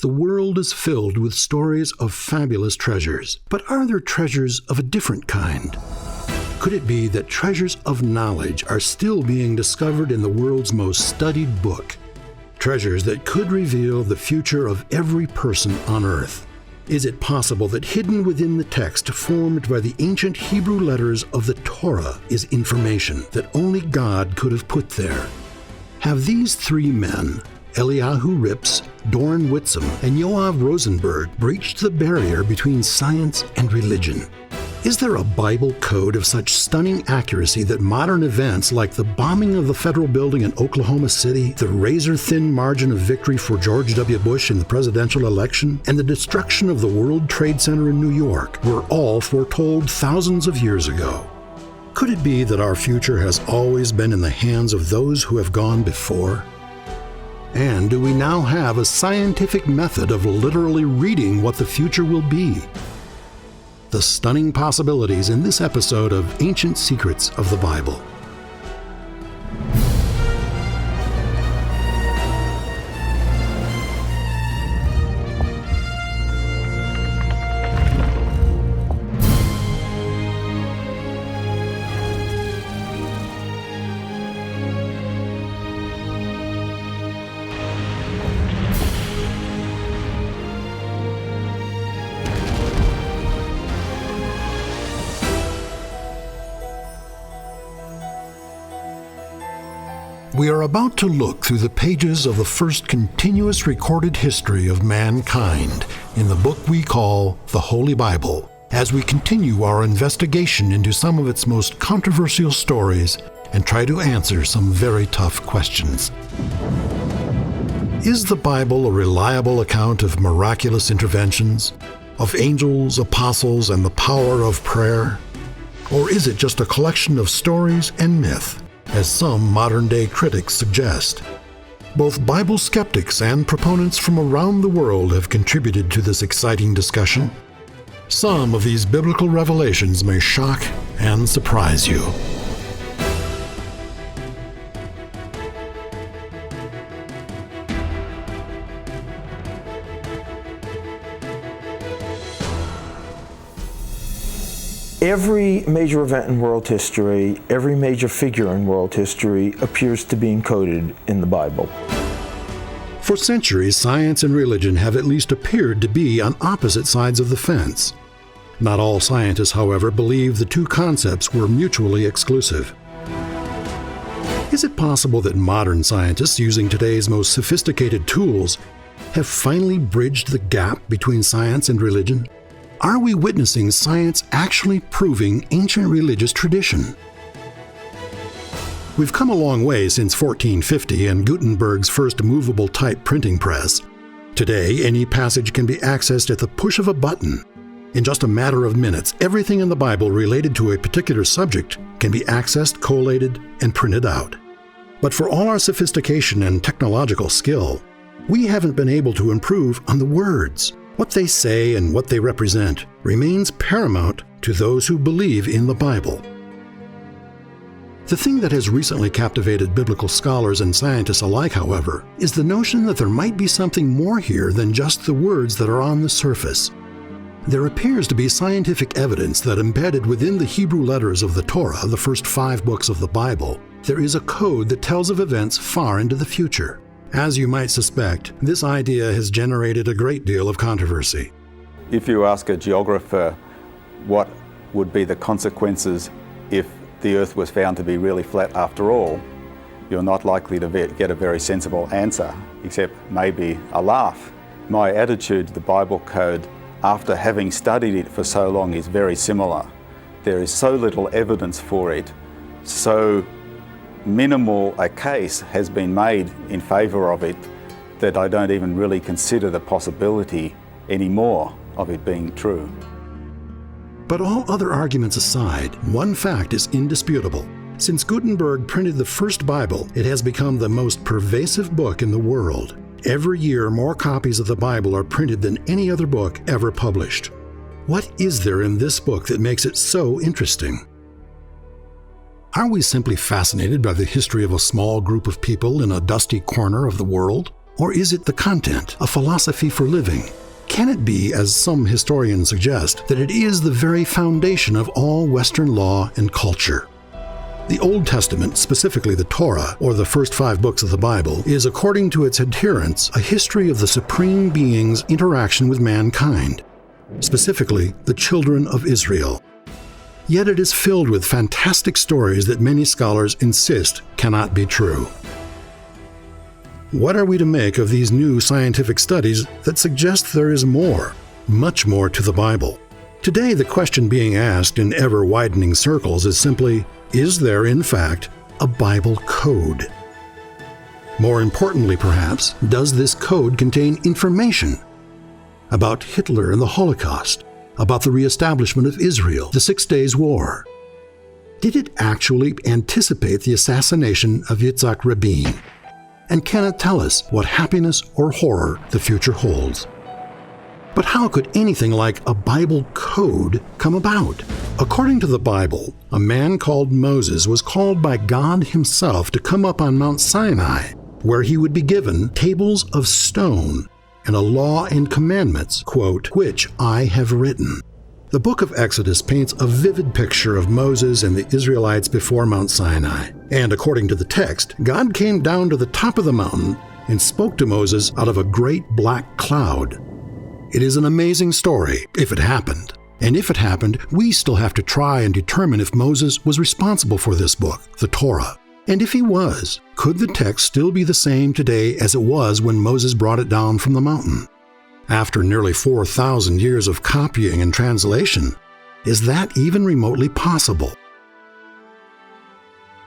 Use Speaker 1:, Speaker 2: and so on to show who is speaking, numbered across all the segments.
Speaker 1: The world is filled with stories of fabulous treasures. But are there treasures of a different kind? Could it be that treasures of knowledge are still being discovered in the world's most studied book? Treasures that could reveal the future of every person on earth. Is it possible that hidden within the text formed by the ancient Hebrew letters of the Torah is information that only God could have put there? Have these three men, Eliyahu Rips, Doran Whitsom, and Yoav Rosenberg, breached the barrier between science and religion? Is there a Bible code of such stunning accuracy that modern events like the bombing of the federal building in Oklahoma City, the razor-thin margin of victory for George W. Bush in the presidential election, and the destruction of the World Trade Center in New York were all foretold thousands of years ago? Could it be that our future has always been in the hands of those who have gone before? And do we now have a scientific method of literally reading what the future will be? The stunning possibilities in this episode of Ancient Secrets of the Bible. We are about to look through the pages of the first continuous recorded history of mankind in the book we call the Holy Bible, as we continue our investigation into some of its most controversial stories and try to answer some very tough questions. Is the Bible a reliable account of miraculous interventions, of angels, apostles, and the power of prayer? Or is it just a collection of stories and myth, as some modern-day critics suggest? Both Bible skeptics and proponents from around the world have contributed to this exciting discussion. Some of these biblical revelations may shock and surprise you.
Speaker 2: Every major event in world history, every major figure in world history appears to be encoded in the Bible.
Speaker 1: For centuries, science and religion have at least appeared to be on opposite sides of the fence. Not all scientists, however, believe the two concepts were mutually exclusive. Is it possible that modern scientists, using today's most sophisticated tools, have finally bridged the gap between science and religion? Are we witnessing science actually proving ancient religious tradition? We've come a long way since 1450 and Gutenberg's first movable type printing press. Today, any passage can be accessed at the push of a button. In just a matter of minutes, everything in the Bible related to a particular subject can be accessed, collated, and printed out. But for all our sophistication and technological skill, we haven't been able to improve on the words. What they say and what they represent remains paramount to those who believe in the Bible. The thing that has recently captivated biblical scholars and scientists alike, however, is the notion that there might be something more here than just the words that are on the surface. There appears to be scientific evidence that embedded within the Hebrew letters of the Torah, the first 5 books of the Bible, there is a code that tells of events far into the future. As you might suspect, this idea has generated a great deal of controversy.
Speaker 3: If you ask a geographer what would be the consequences if the Earth was found to be really flat after all, you're not likely to get a very sensible answer, except maybe a laugh. My attitude to the Bible code, after having studied it for so long, is very similar. There is so little evidence for it, so minimal a case has been made in favor of it that I don't even really consider the possibility anymore of it being true.
Speaker 1: But all other arguments aside, one fact is indisputable. Since Gutenberg printed the first Bible, it has become the most pervasive book in the world. Every year, more copies of the Bible are printed than any other book ever published. What is there in this book that makes it so interesting? Are we simply fascinated by the history of a small group of people in a dusty corner of the world? Or is it the content, a philosophy for living? Can it be, as some historians suggest, that it is the very foundation of all Western law and culture? The Old Testament, specifically the Torah, or the first 5 books of the Bible, is, according to its adherents, a history of the Supreme Being's interaction with mankind, specifically the children of Israel. Yet it is filled with fantastic stories that many scholars insist cannot be true. What are we to make of these new scientific studies that suggest there is more, much more to the Bible? Today, the question being asked in ever-widening circles is simply, is there, in fact, a Bible code? More importantly, perhaps, does this code contain information about Hitler and the Holocaust, about the reestablishment of Israel, the 6 Days War? Did it actually anticipate the assassination of Yitzhak Rabin? And can it tell us what happiness or horror the future holds? But how could anything like a Bible code come about? According to the Bible, a man called Moses was called by God himself to come up on Mount Sinai, where he would be given tables of stone and a law and commandments, quote, which I have written. The book of Exodus paints a vivid picture of Moses and the Israelites before Mount Sinai. And according to the text, God came down to the top of the mountain and spoke to Moses out of a great black cloud. It is an amazing story, if it happened. And if it happened, we still have to try and determine if Moses was responsible for this book, the Torah. And if he was, could the text still be the same today as it was when Moses brought it down from the mountain? After nearly 4,000 years of copying and translation, is that even remotely possible?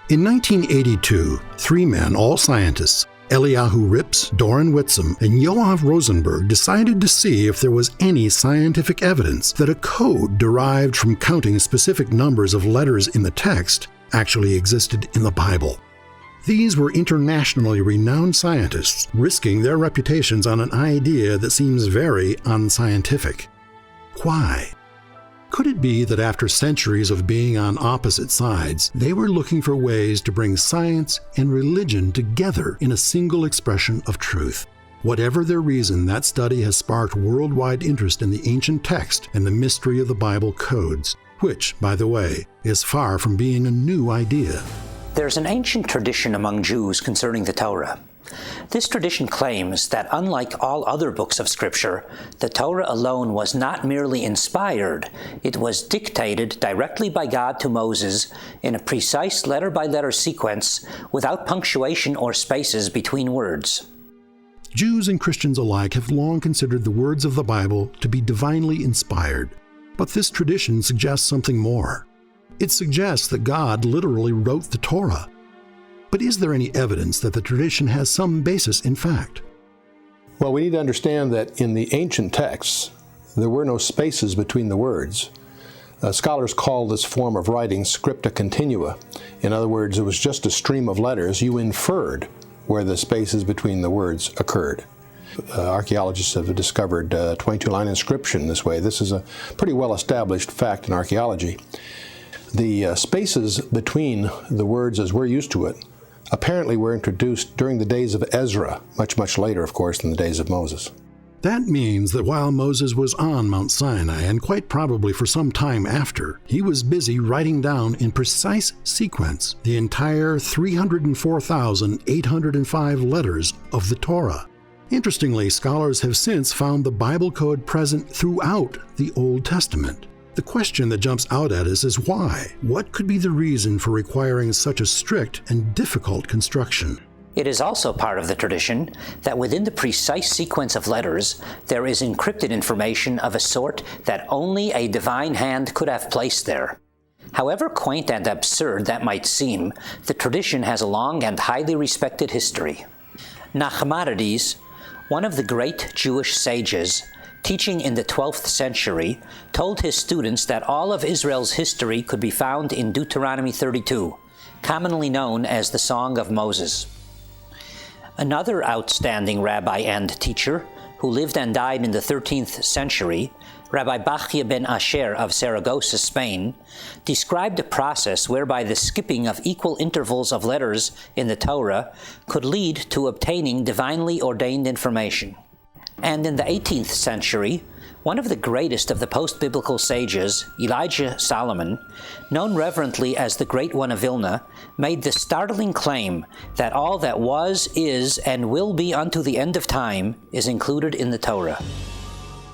Speaker 1: In 1982, 3 men, all scientists, Eliyahu Rips, Doran Whitsom, and Yoav Rosenberg, decided to see if there was any scientific evidence that a code derived from counting specific numbers of letters in the text actually existed in the Bible. These were internationally renowned scientists risking their reputations on an idea that seems very unscientific. Why? Could it be that after centuries of being on opposite sides, they were looking for ways to bring science and religion together in a single expression of truth? Whatever their reason, that study has sparked worldwide interest in the ancient text and the mystery of the Bible codes, which, by the way, is far from being a new idea.
Speaker 4: There's an ancient tradition among Jews concerning the Torah. This tradition claims that unlike all other books of Scripture, the Torah alone was not merely inspired, it was dictated directly by God to Moses in a precise letter-by-letter sequence without punctuation or spaces between words.
Speaker 1: Jews and Christians alike have long considered the words of the Bible to be divinely inspired, but this tradition suggests something more. It suggests that God literally wrote the Torah. But is there any evidence that the tradition has some basis in fact?
Speaker 5: Well, we need to understand that in the ancient texts, there were no spaces between the words. Scholars call this form of writing scripta continua. In other words, it was just a stream of letters. You inferred where the spaces between the words occurred. Archaeologists have discovered 22-line inscription this way. This is a pretty well-established fact in archaeology. The spaces between the words as we're used to it apparently were introduced during the days of Ezra, much later, of course, than the days of Moses.
Speaker 1: That means that while Moses was on Mount Sinai, and quite probably for some time after, he was busy writing down in precise sequence the entire 304,805 letters of the Torah. Interestingly, scholars have since found the Bible code present throughout the Old Testament. The question that jumps out at us is why? What could be the reason for requiring such a strict and difficult construction?
Speaker 4: It is also part of the tradition that within the precise sequence of letters, there is encrypted information of a sort that only a divine hand could have placed there. However quaint and absurd that might seem, the tradition has a long and highly respected history. Nachmanides, one of the great Jewish sages, teaching in the 12th century, told his students that all of Israel's history could be found in Deuteronomy 32, commonly known as the Song of Moses. Another outstanding rabbi and teacher, who lived and died in the 13th century, Rabbi Bachya ben Asher of Saragossa, Spain, described a process whereby the skipping of equal intervals of letters in the Torah could lead to obtaining divinely ordained information. And in the 18th century, one of the greatest of the post-biblical sages, Elijah Solomon, known reverently as the Great One of Vilna, made the startling claim that all that was, is, and will be unto the end of time is included in the Torah.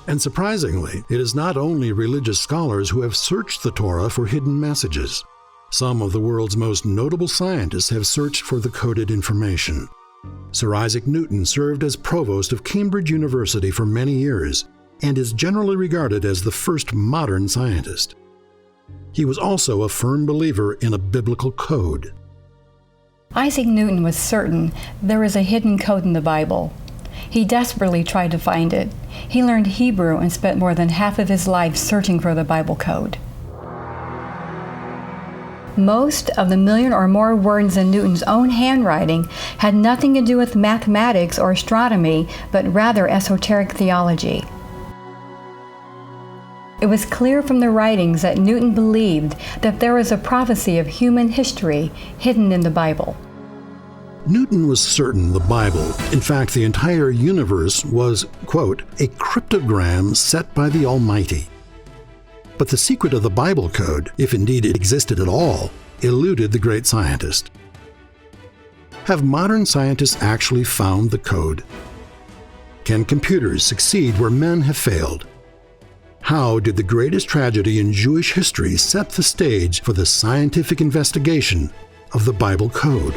Speaker 1: And surprisingly, it is not only religious scholars who have searched the Torah for hidden messages. Some of the world's most notable scientists have searched for the coded information. Sir Isaac Newton served as provost of Cambridge University for many years and is generally regarded as the first modern scientist. He was also a firm believer in a biblical code.
Speaker 6: Isaac Newton was certain there is a hidden code in the Bible. He desperately tried to find it. He learned Hebrew and spent more than half of his life searching for the Bible code. Most of the 1,000,000 or more words in Newton's own handwriting had nothing to do with mathematics or astronomy, but rather esoteric theology. It was clear from the writings that Newton believed that there was a prophecy of human history hidden in the Bible.
Speaker 1: Newton was certain the Bible, in fact the entire universe, was, quote, a cryptogram set by the Almighty. But the secret of the Bible code, if indeed it existed at all, eluded the great scientist. Have modern scientists actually found the code? Can computers succeed where men have failed? How did the greatest tragedy in Jewish history set the stage for the scientific investigation of the Bible code?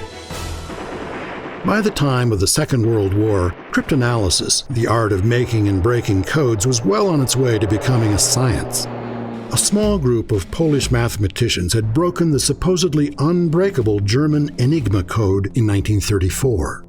Speaker 1: By the time of the Second World War, cryptanalysis, the art of making and breaking codes, was well on its way to becoming a science. A small group of Polish mathematicians had broken the supposedly unbreakable German Enigma code in 1934.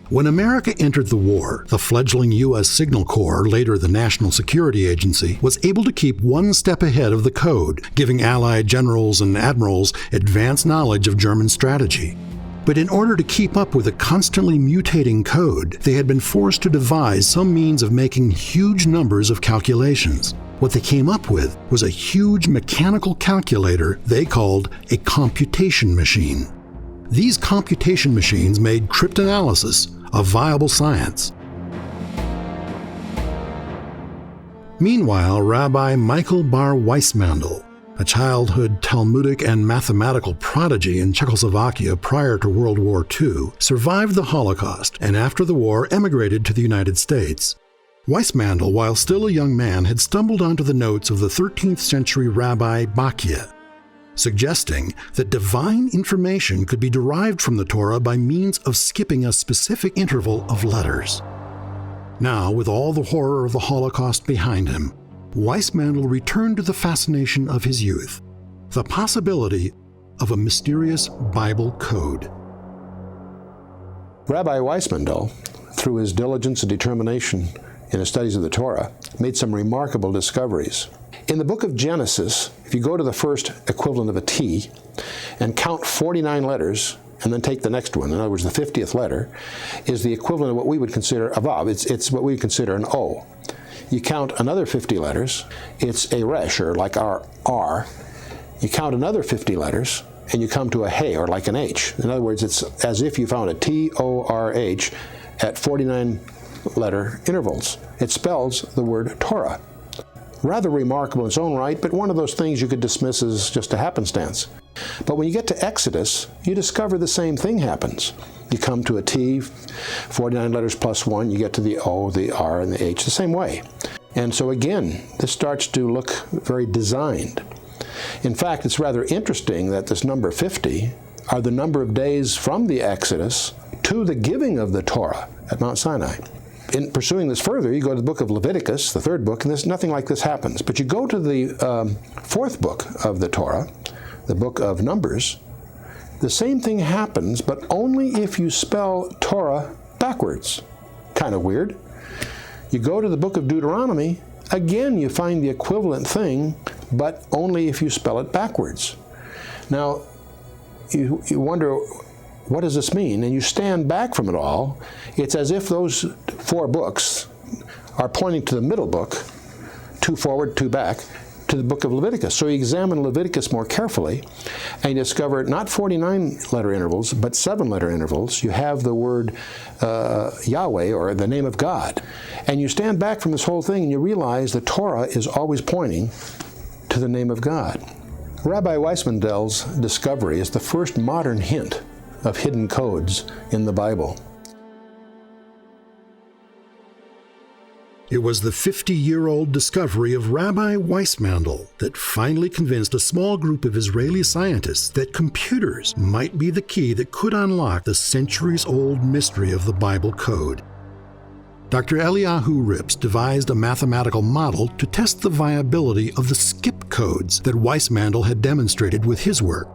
Speaker 1: When America entered the war, the fledgling U.S. Signal Corps, later the National Security Agency, was able to keep one step ahead of the code, giving Allied generals and admirals advanced knowledge of German strategy. But in order to keep up with a constantly mutating code, they had been forced to devise some means of making huge numbers of calculations. What they came up with was a huge mechanical calculator they called a computation machine. These computation machines made cryptanalysis a viable science. Meanwhile, Rabbi Michael Bar Weissmandl, a childhood Talmudic and mathematical prodigy in Czechoslovakia prior to World War II, survived the Holocaust and after the war emigrated to the United States. Weissmandl, while still a young man, had stumbled onto the notes of the 13th century Rabbi Bachya, suggesting that divine information could be derived from the Torah by means of skipping a specific interval of letters. Now, with all the horror of the Holocaust behind him, Weissmandl returned to the fascination of his youth, the possibility of a mysterious Bible code.
Speaker 5: Rabbi Weissmandl, through his diligence and determination in his studies of the Torah, made some remarkable discoveries. In the book of Genesis, if you go to the first equivalent of a T and count 49 letters, and then take the next one, in other words, the 50th letter, is the equivalent of what we would consider a vav. It's what we would consider an O. You count another 50 letters, it's a resh, or like our R. You count another 50 letters, and you come to a hey, or like an H. In other words, it's as if you found a T-O-R-H at 49 letter intervals. It spells the word Torah. Rather remarkable in its own right, but one of those things you could dismiss as just a happenstance. But when you get to Exodus, you discover the same thing happens. You come to a T, 49 letters plus 1, you get to the O, the R, and the H the same way. And so again, this starts to look very designed. In fact, it's rather interesting that this number 50 are the number of days from the Exodus to the giving of the Torah at Mount Sinai. In pursuing this further, you go to the book of Leviticus, the third book, and nothing like this happens. But you go to the fourth book of the Torah, the book of Numbers, the same thing happens, but only if you spell Torah backwards. Kind of weird. You go to the book of Deuteronomy, again you find the equivalent thing, but only if you spell it backwards. Now, you wonder, what does this mean? And you stand back from it all. It's as if those four books are pointing to the middle book, 2 forward, 2 back, to the book of Leviticus. So he examined Leviticus more carefully, and he discovered not 49 letter intervals, but 7 letter intervals. You have the word Yahweh, or the name of God. And you stand back from this whole thing and you realize the Torah is always pointing to the name of God. Rabbi Weissmandel's discovery is the first modern hint of hidden codes in the Bible.
Speaker 1: It was the 50-year-old discovery of Rabbi Weissmandel that finally convinced a small group of Israeli scientists that computers might be the key that could unlock the centuries-old mystery of the Bible code. Dr. Eliyahu Rips devised a mathematical model to test the viability of the skip codes that Weissmandel had demonstrated with his work.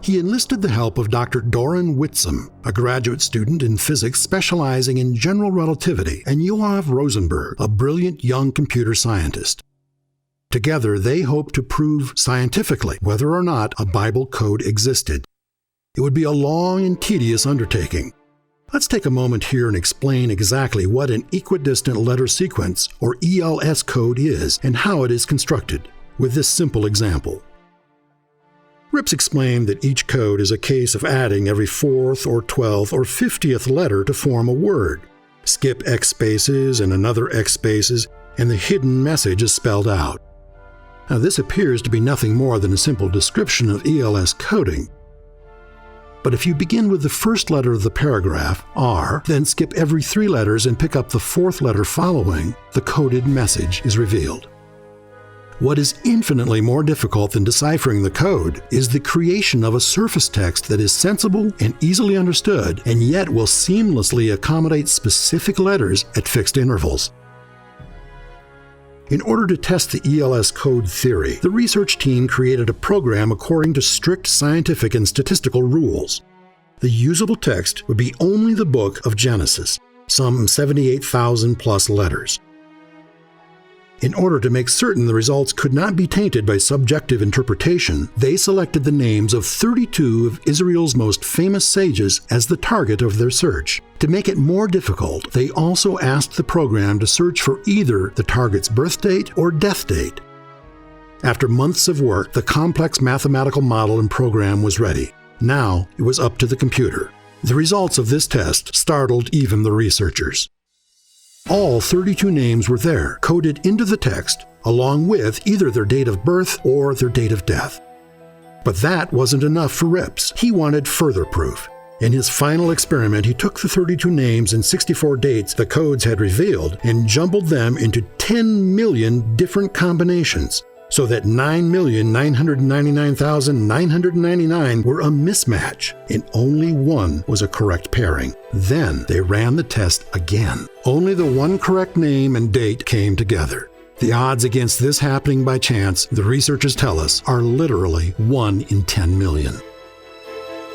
Speaker 1: He enlisted the help of Dr. Doran Whitsom, a graduate student in physics specializing in general relativity, and Yoav Rosenberg, a brilliant young computer scientist. Together, they hoped to prove scientifically whether or not a Bible code existed. It would be a long and tedious undertaking. Let's take a moment here and explain exactly what an equidistant letter sequence, or ELS code, is and how it is constructed, with this simple example. Rips explained that each code is a case of adding every 4th or 12th or 50th letter to form a word. Skip X spaces and another X spaces, and the hidden message is spelled out. Now, this appears to be nothing more than a simple description of ELS coding. But if you begin with the first letter of the paragraph, R, then skip every 3 letters and pick up the 4th letter following, the coded message is revealed. What is infinitely more difficult than deciphering the code is the creation of a surface text that is sensible and easily understood, and yet will seamlessly accommodate specific letters at fixed intervals. In order to test the ELS code theory, the research team created a program according to strict scientific and statistical rules. The usable text would be only the book of Genesis, some 78,000 plus letters. In order to make certain the results could not be tainted by subjective interpretation, they selected the names of 32 of Israel's most famous sages as the target of their search. To make it more difficult, they also asked the program to search for either the target's birth date or death date. After months of work, the complex mathematical model and program was ready. Now it was up to the computer. The results of this test startled even the researchers. All 32 names were there, coded into the text, along with either their date of birth or their date of death. But that wasn't enough for Rips. He wanted further proof. In his final experiment, he took the 32 names and 64 dates the codes had revealed and jumbled them into 10 million different combinations, so that 9,999,999 were a mismatch, and only one was a correct pairing. Then they ran the test again. Only the one correct name and date came together. The odds against this happening by chance, the researchers tell us, are literally 1 in 10 million.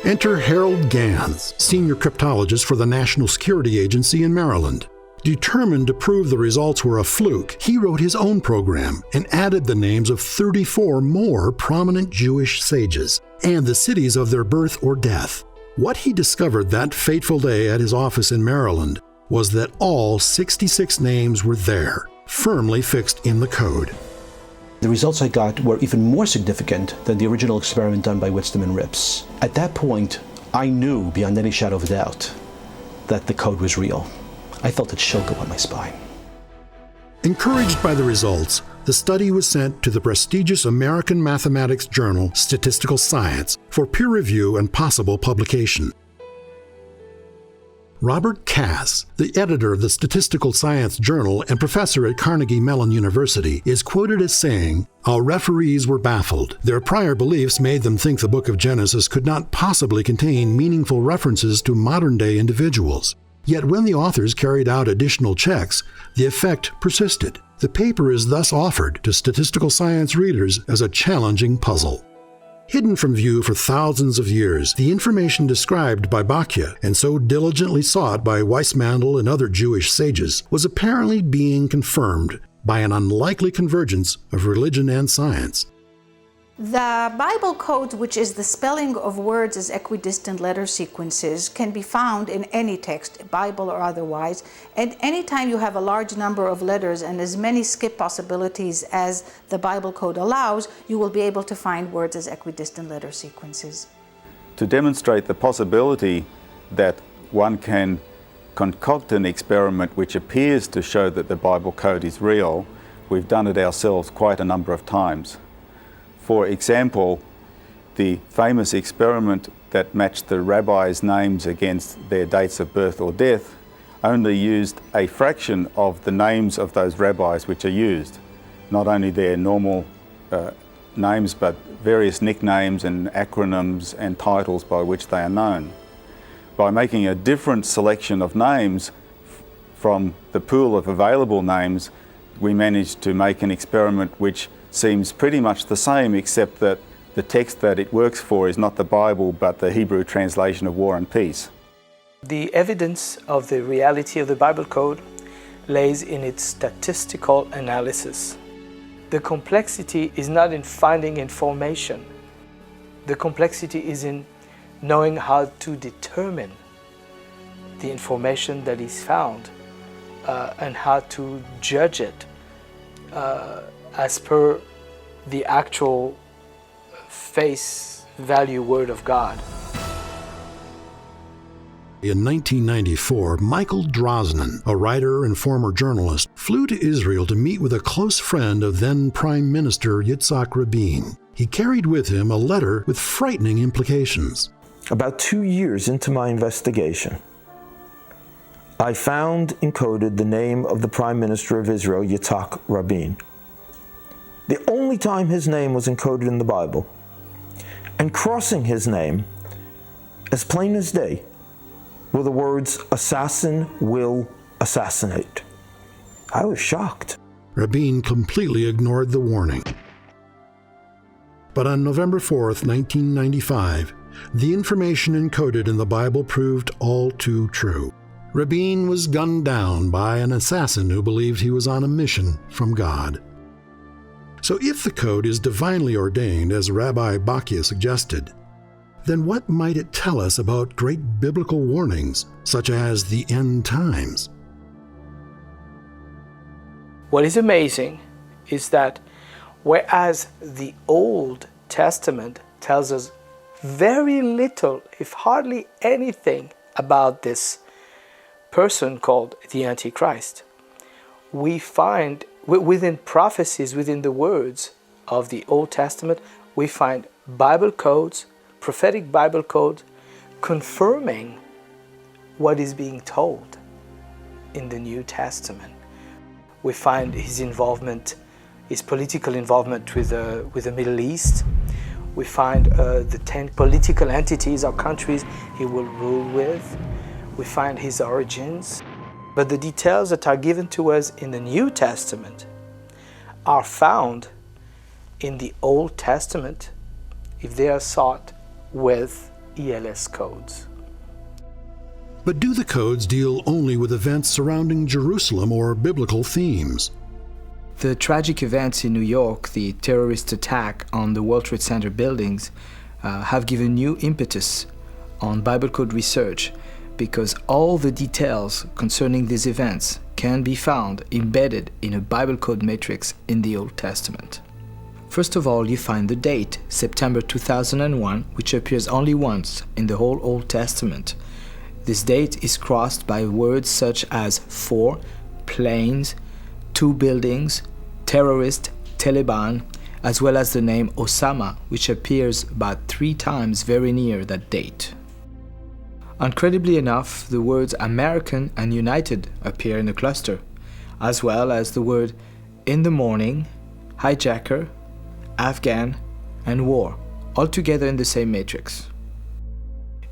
Speaker 1: Enter Harold Gans, senior cryptologist for the National Security Agency in Maryland. Determined to prove the results were a fluke, he wrote his own program and added the names of 34 more prominent Jewish sages and the cities of their birth or death. What he discovered that fateful day at his office in Maryland was that all 66 names were there, firmly fixed in the code.
Speaker 7: The results I got were even more significant than the original experiment done by Whitsom and Rips. At that point, I knew beyond any shadow of a doubt that the code was real. I felt a chill go up my spine.
Speaker 1: Encouraged by the results, the study was sent to the prestigious American mathematics journal Statistical Science for peer review and possible publication. Robert Cass, the editor of the Statistical Science Journal and professor at Carnegie Mellon University, is quoted as saying, "Our referees were baffled. Their prior beliefs made them think the book of Genesis could not possibly contain meaningful references to modern-day individuals. Yet when the authors carried out additional checks, the effect persisted. The paper is thus offered to statistical science readers as a challenging puzzle." Hidden from view for thousands of years, the information described by Bachya and so diligently sought by Weissmandel and other Jewish sages was apparently being confirmed by an unlikely convergence of religion and science.
Speaker 8: The Bible code, which is the spelling of words as equidistant letter sequences, can be found in any text, Bible or otherwise. And anytime you have a large number of letters and as many skip possibilities as the Bible code allows, you will be able to find words as equidistant letter sequences.
Speaker 3: To demonstrate the possibility that one can concoct an experiment which appears to show that the Bible code is real, we've done it ourselves quite a number of times. For example, the famous experiment that matched the rabbis' names against their dates of birth or death only used a fraction of the names of those rabbis which are used. Not only their normal names, but various nicknames and acronyms and titles by which they are known. By making a different selection of names from the pool of available names, we managed to make an experiment which seems pretty much the same, except that the text that it works for is not the Bible, but the Hebrew translation of War and Peace.
Speaker 9: The evidence of the reality of the Bible code lays in its statistical analysis. The complexity is not in finding information. The complexity is in knowing how to determine the information that is found and how to judge it as per the actual face value Word of God.
Speaker 1: In 1994, Michael Drosnin, a writer and former journalist, flew to Israel to meet with a close friend of then Prime Minister Yitzhak Rabin. He carried with him a letter with frightening implications.
Speaker 2: About 2 years into my investigation, I found encoded the name of the Prime Minister of Israel, Yitzhak Rabin. The only time his name was encoded in the Bible, and crossing his name, as plain as day, were the words, "Assassin will assassinate." I was shocked.
Speaker 1: Rabin completely ignored the warning. But on November 4th, 1995, the information encoded in the Bible proved all too true. Rabin was gunned down by an assassin who believed he was on a mission from God. So if the code is divinely ordained, as Rabbi Bakia suggested, then what might it tell us about great biblical warnings, such as the end times?
Speaker 9: What is amazing is that whereas the Old Testament tells us very little, if hardly anything, about this person called the Antichrist, we find within prophecies, within the words of the Old Testament, we find Bible codes, prophetic Bible codes, confirming what is being told in the New Testament. We find his involvement, his political involvement with the Middle East. We find the 10 political entities or countries he will rule with. We find his origins. But the details that are given to us in the New Testament are found in the Old Testament if they are sought with ELS codes.
Speaker 1: But do the codes deal only with events surrounding Jerusalem or biblical themes?
Speaker 9: The tragic events in New York, the terrorist attack on the World Trade Center buildings, have given new impetus on Bible code research, because all the details concerning these events can be found embedded in a Bible code matrix in the Old Testament. First of all, you find the date, September 2001, which appears only once in the whole Old Testament. This date is crossed by words such as 4, planes, 2 buildings, terrorist, Taliban, as well as the name Osama, which appears about 3 times very near that date. Incredibly enough, the words American and United appear in a cluster, as well as the word in the morning, hijacker, Afghan, and war, all together in the same matrix.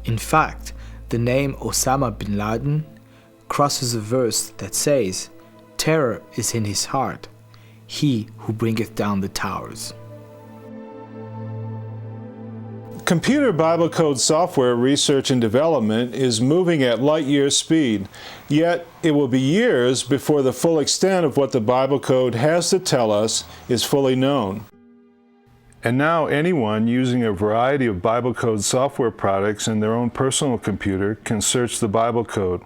Speaker 9: In fact, the name Osama bin Laden crosses a verse that says, "Terror is in his heart, he who bringeth down the towers."
Speaker 10: Computer Bible code software research and development is moving at light-year speed, yet it will be years before the full extent of what the Bible code has to tell us is fully known. And now anyone using a variety of Bible code software products in their own personal computer can search the Bible code.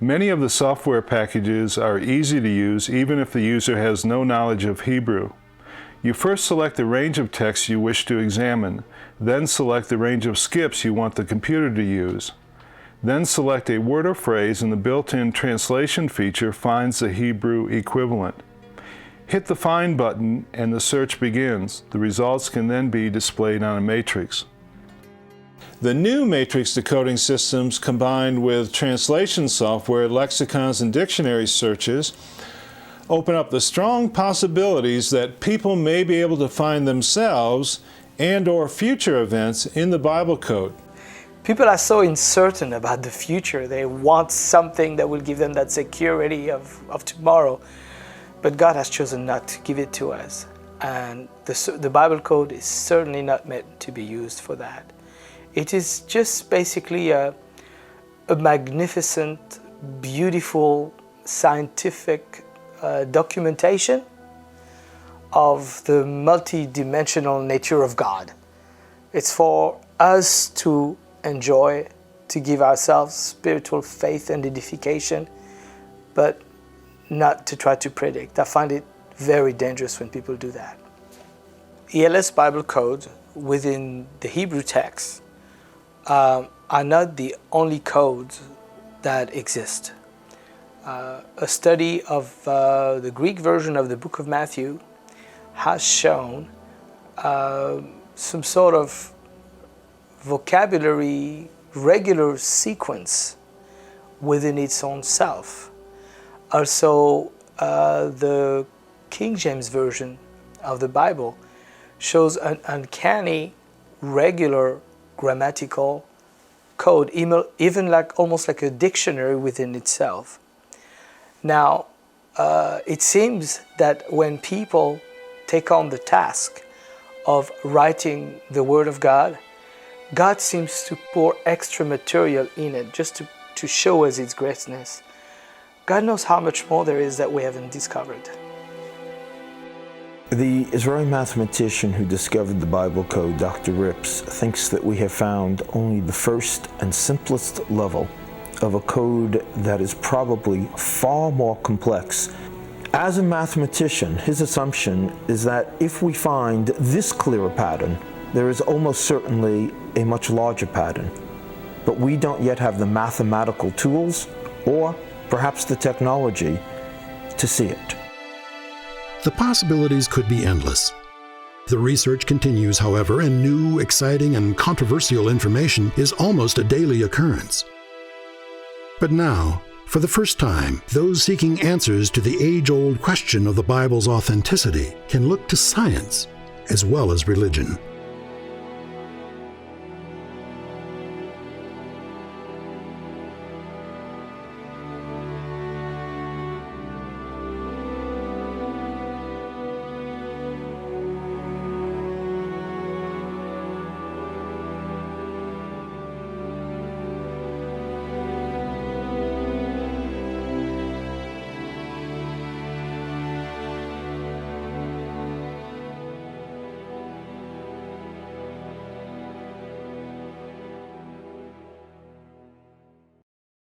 Speaker 10: Many of the software packages are easy to use even if the user has no knowledge of Hebrew. You first select the range of text you wish to examine, then select the range of skips you want the computer to use. Then select a word or phrase and the built-in translation feature finds the Hebrew equivalent. Hit the Find button and the search begins. The results can then be displayed on a matrix. The new matrix decoding systems combined with translation software, lexicons, and dictionary searches open up the strong possibilities that people may be able to find themselves and/or future events in the Bible code.
Speaker 9: People are so uncertain about the future. They want something that will give them that security of tomorrow. But God has chosen not to give it to us. And the Bible code is certainly not meant to be used for that. It is just basically a magnificent, beautiful, scientific documentation of the multi-dimensional nature of God. It's for us to enjoy, to give ourselves spiritual faith and edification, but not to try to predict. I find it very dangerous when people do that. ELS Bible codes within the Hebrew text are not the only codes that exist. A study of the Greek version of the book of Matthew has shown some sort of vocabulary, regular sequence within its own self. Also, the King James Version of the Bible shows an uncanny, regular grammatical code, even almost like a dictionary within itself. Now, it seems that when people take on the task of writing the Word of God, God seems to pour extra material in it just to show us His greatness. God knows how much more there is that we haven't discovered.
Speaker 2: The Israeli mathematician who discovered the Bible code, Dr. Rips, thinks that we have found only the first and simplest level of a code that is probably far more complex. As a mathematician, his assumption is that if we find this clearer pattern, there is almost certainly a much larger pattern. But we don't yet have the mathematical tools or perhaps the technology to see it.
Speaker 1: The possibilities could be endless. The research continues, however, and new, exciting, and controversial information is almost a daily occurrence. But now, for the first time, those seeking answers to the age-old question of the Bible's authenticity can look to science as well as religion.